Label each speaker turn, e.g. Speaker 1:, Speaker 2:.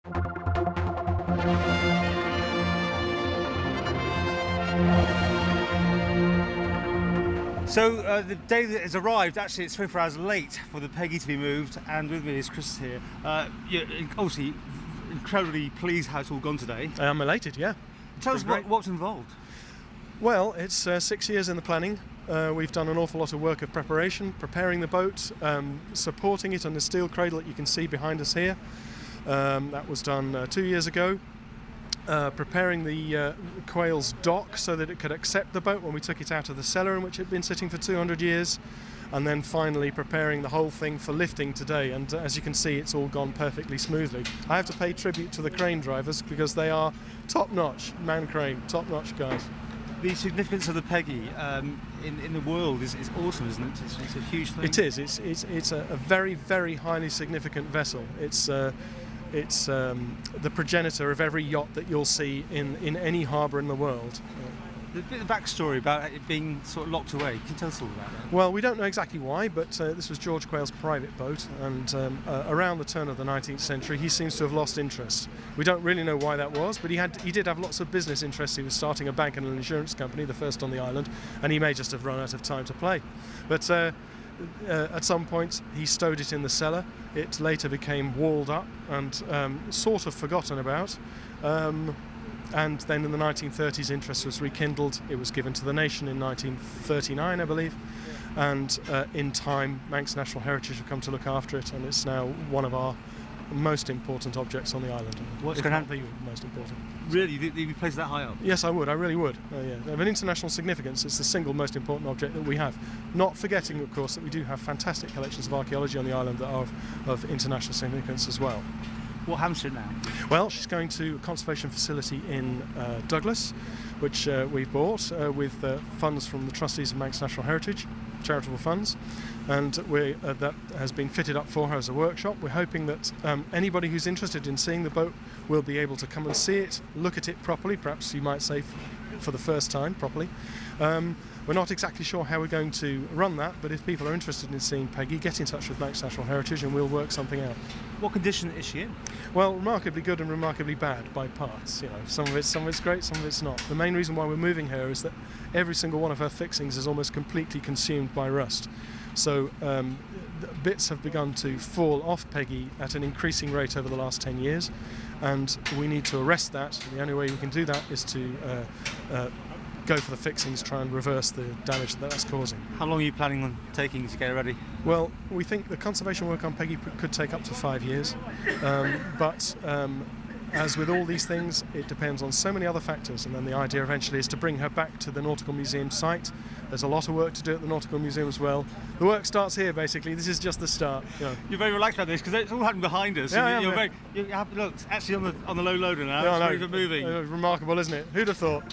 Speaker 1: So the day that has arrived, actually it's 24 hours late for the Peggy to be moved, and with me is Chris here. You're obviously incredibly pleased how it's all gone today.
Speaker 2: I am elated, yeah.
Speaker 1: Tell us what's involved.
Speaker 2: Well, it's 6 years in the planning. We've done an awful lot of work of preparation, preparing the boat, supporting it on the steel cradle that you can see behind us here. That was done 2 years ago. Preparing the Quail's dock so that it could accept the boat when we took it out of the cellar in which it had been sitting for 200 years. And then finally preparing the whole thing for lifting today, and as you can see, it's all gone perfectly smoothly. I have to pay tribute to the crane drivers because they are top-notch, man crane, top-notch guys.
Speaker 1: The significance of the Peggy in the world is awesome, isn't it? It's a huge thing.
Speaker 2: It is. It's a very, very highly significant vessel. It's the progenitor of every yacht that you'll see in any harbour in the world.
Speaker 1: The bit of backstory about it being sort of locked away. Can you tell us all about that?
Speaker 2: Well, we don't know exactly why, but this was George Quail's private boat, and around the turn of the 19th century, he seems to have lost interest. We don't really know why that was, but he did have lots of business interests. He was starting a bank and an insurance company, the first on the island, and he may just have run out of time to play. But at some point, he stowed it in the cellar. It later became walled up and sort of forgotten about. And then in the 1930s, interest was rekindled. It was given to the nation in 1939, I believe. And in time, Manx National Heritage have come to look after it, and it's now one of our most important objects on the island.
Speaker 1: What's going to happen?
Speaker 2: The most important.
Speaker 1: Really? You'd place that high up?
Speaker 2: Yes, I would. I really would. Yeah. Of an international significance, it's the single most important object that we have. Not forgetting, of course, that we do have fantastic collections of archaeology on the island that are of international significance as well.
Speaker 1: What happens to it now?
Speaker 2: Well, she's going to a conservation facility in Douglas, which we've bought with funds from the trustees of Manx National Heritage, charitable funds, and that has been fitted up for her as a workshop. We're hoping that anybody who's interested in seeing the boat will be able to come and see it, look at it properly, perhaps you might say for the first time properly. We're not exactly sure how we're going to run that, but if people are interested in seeing Peggy, get in touch with Manx National Heritage and we'll work something out.
Speaker 1: What condition is she in?
Speaker 2: Well, remarkably good and remarkably bad by parts. You know, some of it's great, some of it's not. The main reason why we're moving her is that every single one of her fixings is almost completely consumed by rust. So bits have begun to fall off Peggy at an increasing rate over the last 10 years, and we need to arrest that. The only way we can do that is to go for the fixings, try and reverse the damage that that's causing.
Speaker 1: How long are you planning on taking to get it ready?
Speaker 2: Well, we think the conservation work on Peggy could take up to 5 years, but as with all these things, it depends on so many other factors, and then the idea eventually is to bring her back to the Nautical Museum site. There's a lot of work to do at the Nautical Museum as well. The work starts here, basically. This is just the start. You know.
Speaker 1: You're very relaxed about this because it's all happening behind us.
Speaker 2: Yeah,
Speaker 1: you're happy. Look, it's actually on the low loader now.
Speaker 2: Yeah,
Speaker 1: it's not even moving.
Speaker 2: Remarkable, isn't it? Who'd have thought?